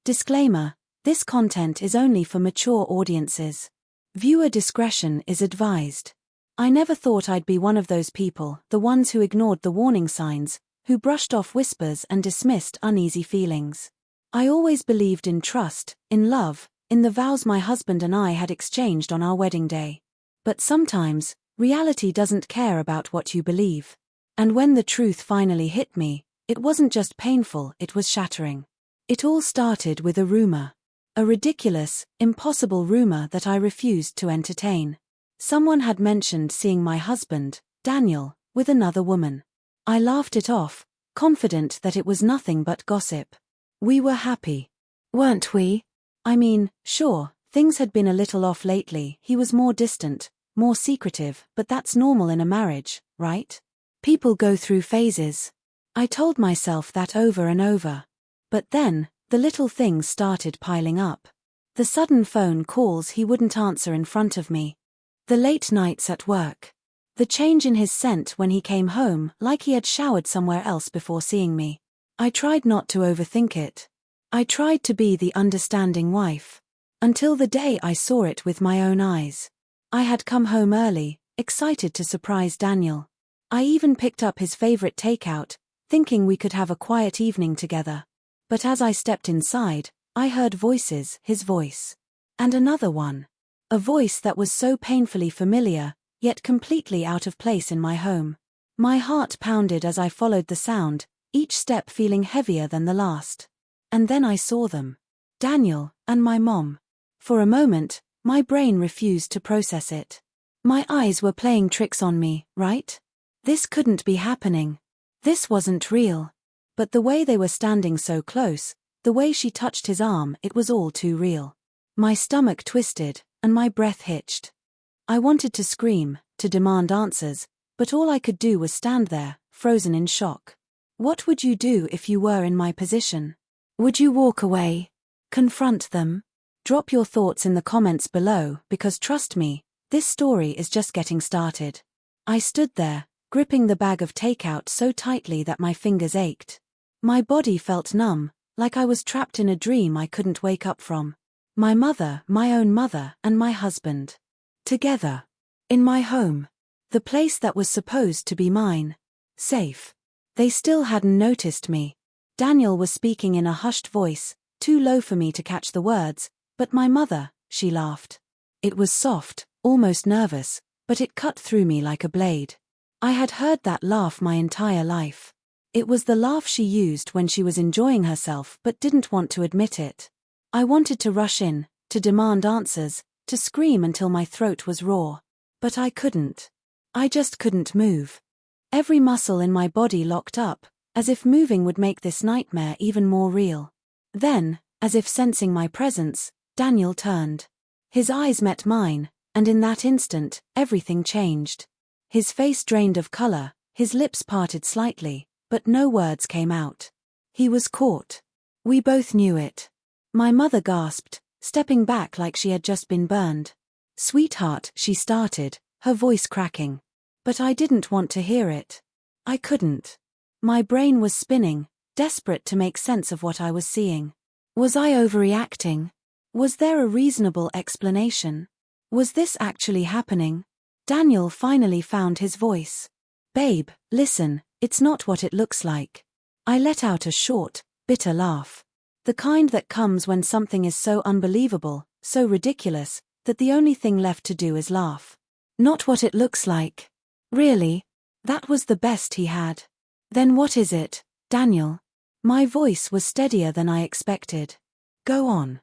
Disclaimer: this content is only for mature audiences. Viewer discretion is advised. I never thought I'd be one of those people, the ones who ignored the warning signs, who brushed off whispers and dismissed uneasy feelings. I always believed in trust, in love, in the vows my husband and I had exchanged on our wedding day. But sometimes, reality doesn't care about what you believe. And when the truth finally hit me, it wasn't just painful, it was shattering. It all started with a rumor. A ridiculous, impossible rumor that I refused to entertain. Someone had mentioned seeing my husband, Daniel, with another woman. I laughed it off, confident that it was nothing but gossip. We were happy. Weren't we? I mean, sure, things had been a little off lately, he was more distant, more secretive, but that's normal in a marriage, right? People go through phases. I told myself that over and over. But then, the little things started piling up. The sudden phone calls he wouldn't answer in front of me. The late nights at work. The change in his scent when he came home, like he had showered somewhere else before seeing me. I tried not to overthink it. I tried to be the understanding wife. Until the day I saw it with my own eyes. I had come home early, excited to surprise Daniel. I even picked up his favorite takeout, thinking we could have a quiet evening together. But as I stepped inside, I heard voices, his voice. And another one. A voice that was so painfully familiar, yet completely out of place in my home. My heart pounded as I followed the sound, each step feeling heavier than the last. And then I saw them. Daniel, and my mom. For a moment, my brain refused to process it. My eyes were playing tricks on me, right? This couldn't be happening. This wasn't real. But the way they were standing so close, the way she touched his arm, it was all too real. My stomach twisted, and my breath hitched. I wanted to scream, to demand answers, but all I could do was stand there, frozen in shock. What would you do if you were in my position? Would you walk away? Confront them? Drop your thoughts in the comments below, because trust me, this story is just getting started. I stood there, gripping the bag of takeout so tightly that my fingers ached. My body felt numb, like I was trapped in a dream I couldn't wake up from. My mother, my own mother, and my husband. Together. In my home. The place that was supposed to be mine. Safe. They still hadn't noticed me. Daniel was speaking in a hushed voice, too low for me to catch the words, but my mother, she laughed. It was soft, almost nervous, but it cut through me like a blade. I had heard that laugh my entire life. It was the laugh she used when she was enjoying herself but didn't want to admit it. I wanted to rush in, to demand answers, to scream until my throat was raw. But I couldn't. I just couldn't move. Every muscle in my body locked up, as if moving would make this nightmare even more real. Then, as if sensing my presence, Daniel turned. His eyes met mine, and in that instant, everything changed. His face drained of color, his lips parted slightly, but no words came out. He was caught. We both knew it. My mother gasped, stepping back like she had just been burned. "Sweetheart," she started, her voice cracking. But I didn't want to hear it. I couldn't. My brain was spinning, desperate to make sense of what I was seeing. Was I overreacting? Was there a reasonable explanation? Was this actually happening? Daniel finally found his voice. "Babe, listen, it's not what it looks like." I let out a short, bitter laugh. The kind that comes when something is so unbelievable, so ridiculous, that the only thing left to do is laugh. Not what it looks like. Really? That was the best he had. Then what is it, Daniel? My voice was steadier than I expected. Go on.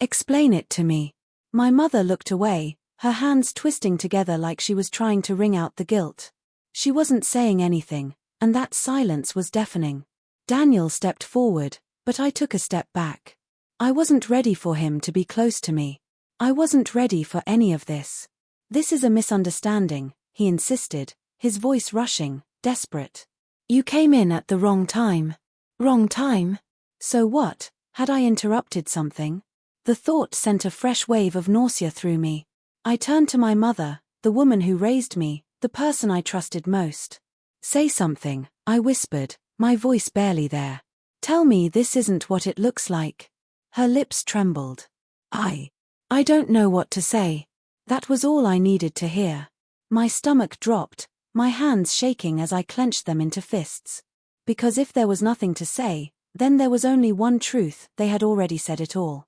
Explain it to me. My mother looked away, her hands twisting together like she was trying to wring out the guilt. She wasn't saying anything, and that silence was deafening. Daniel stepped forward, but I took a step back. I wasn't ready for him to be close to me. I wasn't ready for any of this. "This is a misunderstanding," he insisted, his voice rushing, desperate. "You came in at the wrong time." Wrong time? So what? Had I interrupted something? The thought sent a fresh wave of nausea through me. I turned to my mother, the woman who raised me, the person I trusted most. "Say something," I whispered, my voice barely there. "Tell me this isn't what it looks like." Her lips trembled. I don't know what to say. That was all I needed to hear. My stomach dropped, my hands shaking as I clenched them into fists. Because if there was nothing to say, then there was only one truth: they had already said it all.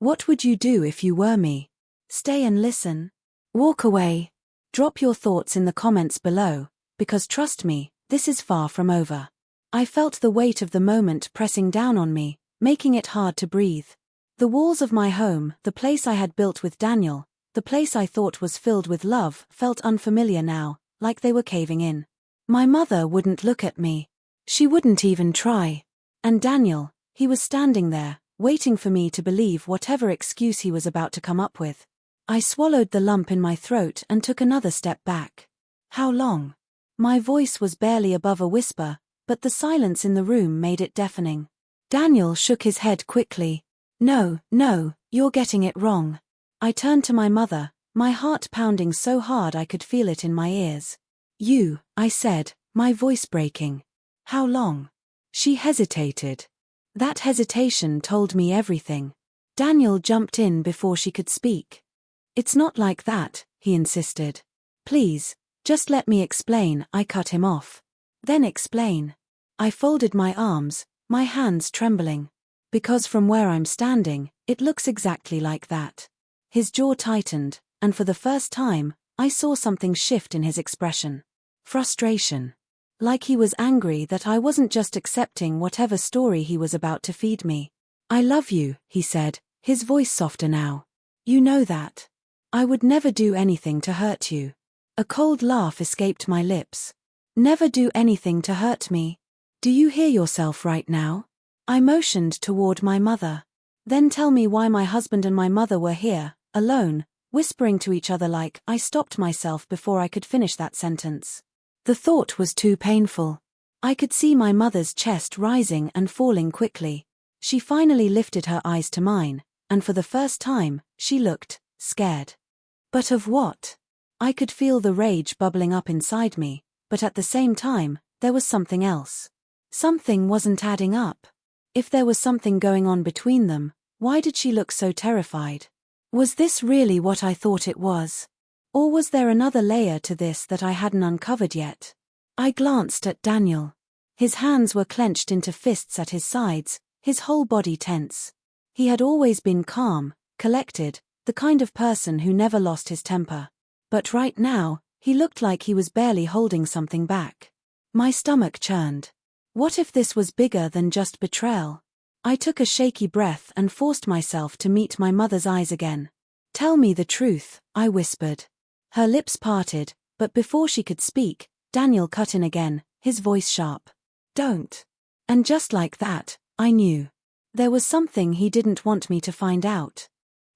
What would you do if you were me? Stay and listen? Walk away? Drop your thoughts in the comments below, because trust me, this is far from over. I felt the weight of the moment pressing down on me, making it hard to breathe. The walls of my home, the place I had built with Daniel, the place I thought was filled with love, felt unfamiliar now, like they were caving in. My mother wouldn't look at me. She wouldn't even try. And Daniel, he was standing there, waiting for me to believe whatever excuse he was about to come up with. I swallowed the lump in my throat and took another step back. How long? My voice was barely above a whisper, but the silence in the room made it deafening. Daniel shook his head quickly. No, you're getting it wrong. I turned to my mother, my heart pounding so hard I could feel it in my ears. You, I said, my voice breaking. How long? She hesitated. That hesitation told me everything. Daniel jumped in before she could speak. It's not like that, he insisted. Please, just let me explain. I cut him off. Then explain. I folded my arms, my hands trembling. Because from where I'm standing, it looks exactly like that. His jaw tightened, and for the first time, I saw something shift in his expression. Frustration. Like he was angry that I wasn't just accepting whatever story he was about to feed me. I love you, he said, his voice softer now. You know that. I would never do anything to hurt you. A cold laugh escaped my lips. Never do anything to hurt me. Do you hear yourself right now? I motioned toward my mother. Then tell me why my husband and my mother were here, alone, whispering to each other. Like I stopped myself before I could finish that sentence. The thought was too painful. I could see my mother's chest rising and falling quickly. She finally lifted her eyes to mine, and for the first time, she looked scared. But of what? I could feel the rage bubbling up inside me, but at the same time, there was something else. Something wasn't adding up. If there was something going on between them, why did she look so terrified? Was this really what I thought it was? Or was there another layer to this that I hadn't uncovered yet? I glanced at Daniel. His hands were clenched into fists at his sides, his whole body tense. He had always been calm, collected, the kind of person who never lost his temper. But right now, he looked like he was barely holding something back. My stomach churned. What if this was bigger than just betrayal? I took a shaky breath and forced myself to meet my mother's eyes again. Tell me the truth, I whispered. Her lips parted, but before she could speak, Daniel cut in again, his voice sharp. Don't. And just like that, I knew. There was something he didn't want me to find out.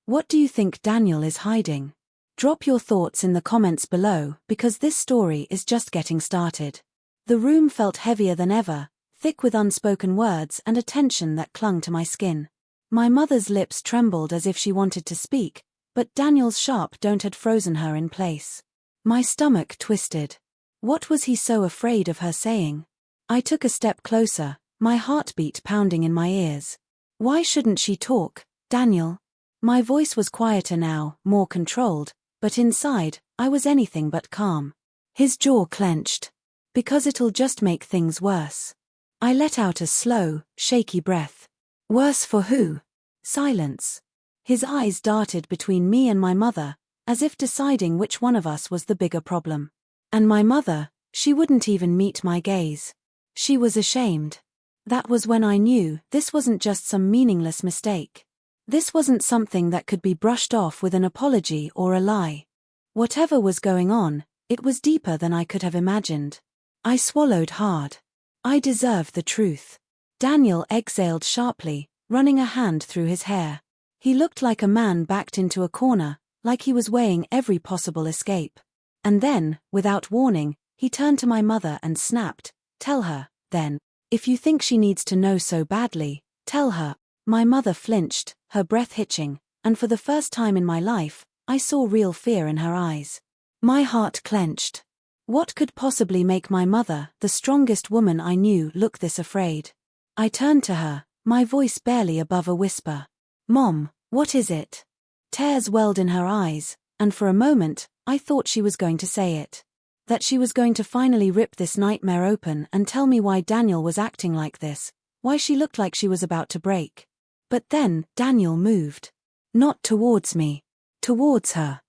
What do you think Daniel is hiding? Drop your thoughts in the comments below, because this story is just getting started. The room felt heavier than ever, thick with unspoken words and a tension that clung to my skin. My mother's lips trembled as if she wanted to speak, but Daniel's sharp don't had frozen her in place. My stomach twisted. What was he so afraid of her saying? I took a step closer, my heartbeat pounding in my ears. Why shouldn't she talk, Daniel? My voice was quieter now, more controlled, but inside, I was anything but calm. His jaw clenched. Because it'll just make things worse. I let out a slow, shaky breath. Worse for who? Silence. His eyes darted between me and my mother, as if deciding which one of us was the bigger problem. And my mother, she wouldn't even meet my gaze. She was ashamed. That was when I knew this wasn't just some meaningless mistake. This wasn't something that could be brushed off with an apology or a lie. Whatever was going on, it was deeper than I could have imagined. I swallowed hard. I deserved the truth. Daniel exhaled sharply, running a hand through his hair. He looked like a man backed into a corner, like he was weighing every possible escape. And then, without warning, he turned to my mother and snapped, "Tell her, then. If you think she needs to know so badly, tell her." My mother flinched, her breath hitching, and for the first time in my life, I saw real fear in her eyes. My heart clenched. What could possibly make my mother, the strongest woman I knew, look this afraid? I turned to her, my voice barely above a whisper. Mom, what is it? Tears welled in her eyes, and for a moment, I thought she was going to say it. That she was going to finally rip this nightmare open and tell me why Daniel was acting like this, why she looked like she was about to break. But then, Daniel moved. Not towards me. Towards her.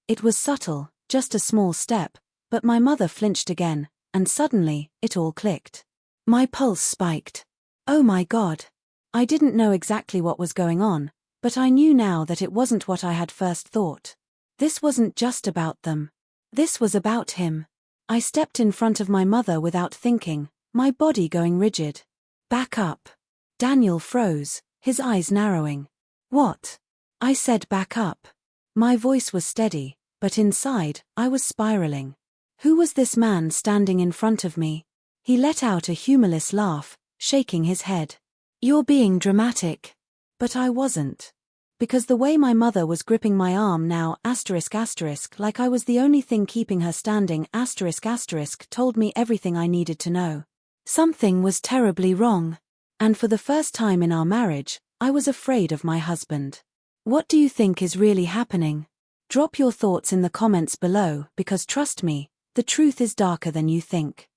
It was subtle, just a small step, but my mother flinched again, and suddenly, it all clicked. My pulse spiked. Oh my God. I didn't know exactly what was going on, but I knew now that it wasn't what I had first thought. This wasn't just about them. This was about him. I stepped in front of my mother without thinking, my body going rigid. Back up. Daniel froze, his eyes narrowing. What? I said back up. My voice was steady, but inside, I was spiraling. Who was this man standing in front of me? He let out a humorless laugh, shaking his head. You're being dramatic. But I wasn't. Because the way my mother was gripping my arm now, like I was the only thing keeping her standing, told me everything I needed to know. Something was terribly wrong. And for the first time in our marriage, I was afraid of my husband. What do you think is really happening? Drop your thoughts in the comments below, because trust me, the truth is darker than you think.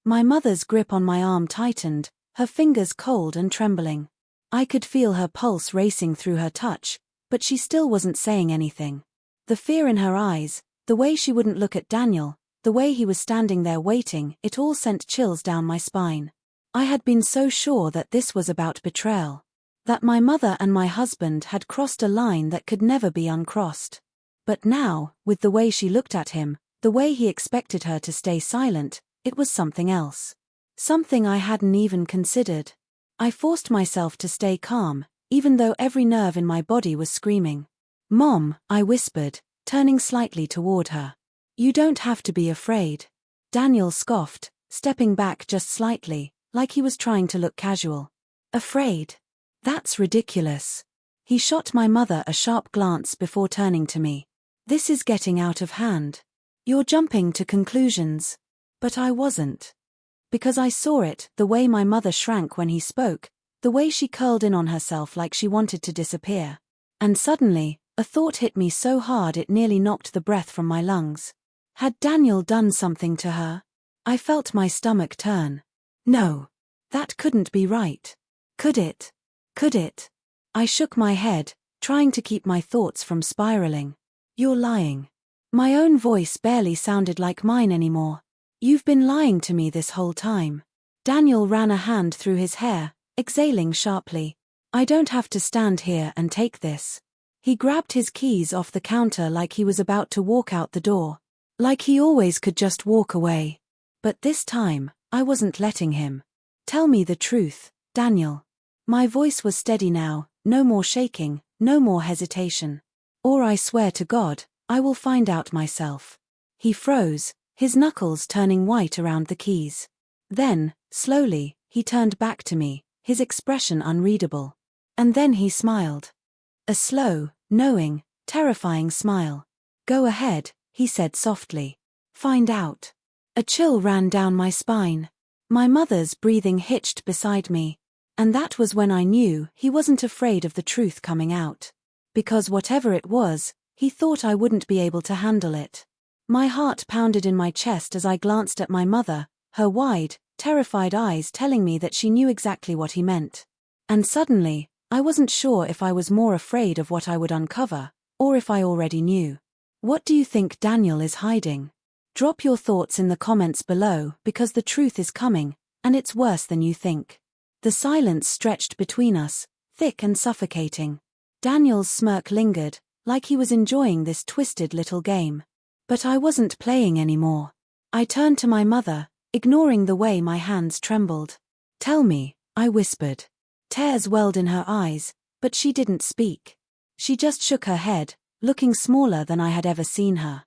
My mother's grip on my arm tightened, her fingers cold and trembling. I could feel her pulse racing through her touch, but she still wasn't saying anything. The fear in her eyes, the way she wouldn't look at Daniel, the way he was standing there waiting, it all sent chills down my spine. I had been so sure that this was about betrayal. That my mother and my husband had crossed a line that could never be uncrossed. But now, with the way she looked at him, the way he expected her to stay silent, it was something else. Something I hadn't even considered. I forced myself to stay calm, even though every nerve in my body was screaming. Mom, I whispered, turning slightly toward her. You don't have to be afraid. Daniel scoffed, stepping back just slightly, like he was trying to look casual. Afraid? That's ridiculous. He shot my mother a sharp glance before turning to me. This is getting out of hand. You're jumping to conclusions. But I wasn't. Because I saw it, the way my mother shrank when he spoke, the way she curled in on herself like she wanted to disappear. And suddenly, a thought hit me so hard it nearly knocked the breath from my lungs. Had Daniel done something to her? I felt my stomach turn. No. That couldn't be right. Could it? Could it? I shook my head, trying to keep my thoughts from spiraling. You're lying. My own voice barely sounded like mine anymore. You've been lying to me this whole time. Daniel ran a hand through his hair, exhaling sharply. I don't have to stand here and take this. He grabbed his keys off the counter like he was about to walk out the door. Like he always could just walk away. But this time, I wasn't letting him. Tell me the truth, Daniel. My voice was steady now, no more shaking, no more hesitation. Or I swear to God, I will find out myself. He froze, his knuckles turning white around the keys. Then, slowly, he turned back to me, his expression unreadable. And then he smiled. A slow, knowing, terrifying smile. Go ahead, he said softly. Find out. A chill ran down my spine. My mother's breathing hitched beside me. And that was when I knew he wasn't afraid of the truth coming out. Because whatever it was, he thought I wouldn't be able to handle it. My heart pounded in my chest as I glanced at my mother, her wide, terrified eyes telling me that she knew exactly what he meant. And suddenly, I wasn't sure if I was more afraid of what I would uncover, or if I already knew. What do you think Daniel is hiding? Drop your thoughts in the comments below because the truth is coming, and it's worse than you think. The silence stretched between us, thick and suffocating. Daniel's smirk lingered, like he was enjoying this twisted little game. But I wasn't playing anymore. I turned to my mother, ignoring the way my hands trembled. Tell me, I whispered. Tears welled in her eyes, but she didn't speak. She just shook her head, looking smaller than I had ever seen her.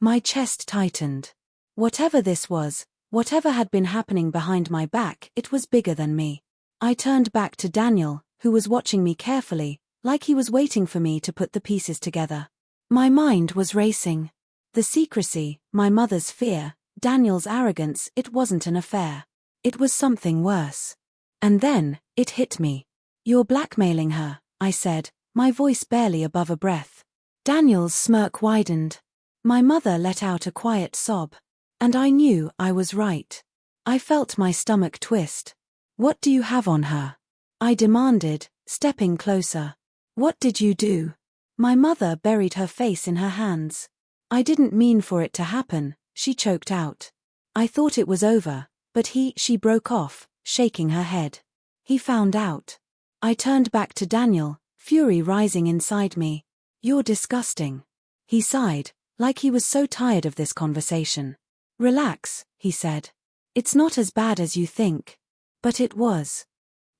My chest tightened. Whatever this was, whatever had been happening behind my back, it was bigger than me. I turned back to Daniel, who was watching me carefully, like he was waiting for me to put the pieces together. My mind was racing. The secrecy, my mother's fear, Daniel's arrogance, it wasn't an affair. It was something worse. And then, it hit me. You're blackmailing her, I said, my voice barely above a breath. Daniel's smirk widened. My mother let out a quiet sob. And I knew I was right. I felt my stomach twist. "What do you have on her?" I demanded, stepping closer. "What did you do?" My mother buried her face in her hands. "I didn't mean for it to happen," she choked out. "I thought it was over, but she broke off, shaking her head. "He found out." I turned back to Daniel, fury rising inside me. "You're disgusting." He sighed, like he was so tired of this conversation. "Relax," he said. "It's not as bad as you think." But it was.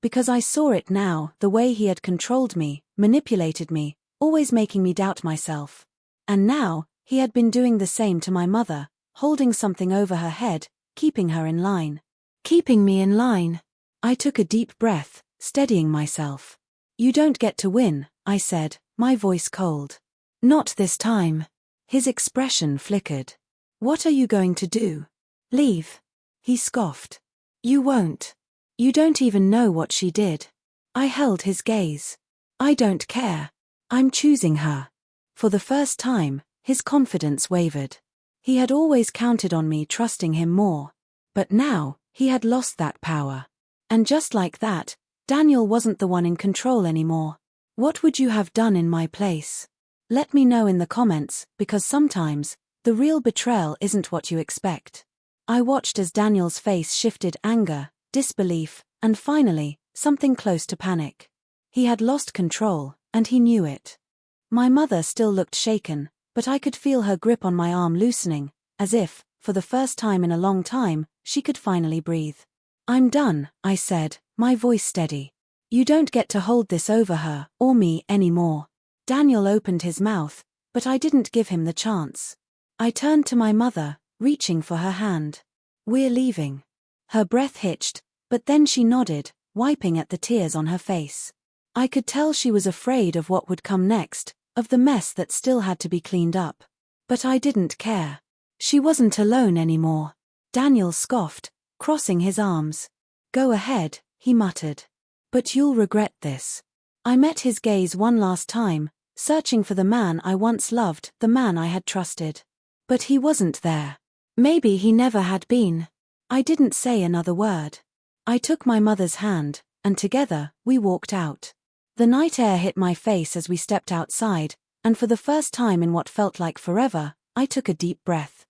Because I saw it now, the way he had controlled me, manipulated me, always making me doubt myself. And now, he had been doing the same to my mother, holding something over her head, keeping her in line. Keeping me in line. I took a deep breath, steadying myself. "You don't get to win," I said, my voice cold. "Not this time." His expression flickered. "What are you going to do? Leave?" He scoffed. "You won't. You don't even know what she did." I held his gaze. "I don't care. I'm choosing her." For the first time, his confidence wavered. He had always counted on me trusting him more. But now, he had lost that power. And just like that, Daniel wasn't the one in control anymore. What would you have done in my place? Let me know in the comments, because sometimes, the real betrayal isn't what you expect. I watched as Daniel's face shifted anger, disbelief, and finally, something close to panic. He had lost control, and he knew it. My mother still looked shaken, but I could feel her grip on my arm loosening, as if, for the first time in a long time, she could finally breathe. "I'm done," I said, my voice steady. "You don't get to hold this over her, or me, anymore." Daniel opened his mouth, but I didn't give him the chance. I turned to my mother, reaching for her hand. "We're leaving." Her breath hitched, but then she nodded, wiping at the tears on her face. I could tell she was afraid of what would come next, of the mess that still had to be cleaned up. But I didn't care. She wasn't alone anymore. Daniel scoffed, crossing his arms. "Go ahead," he muttered. "But you'll regret this." I met his gaze one last time, searching for the man I once loved, the man I had trusted. But he wasn't there. Maybe he never had been. I didn't say another word. I took my mother's hand, and together, we walked out. The night air hit my face as we stepped outside, and for the first time in what felt like forever, I took a deep breath.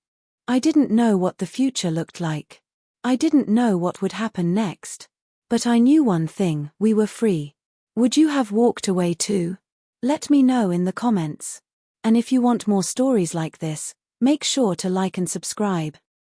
I didn't know what the future looked like. I didn't know what would happen next. But I knew one thing: we were free. Would you have walked away too? Let me know in the comments. And if you want more stories like this, make sure to like and subscribe.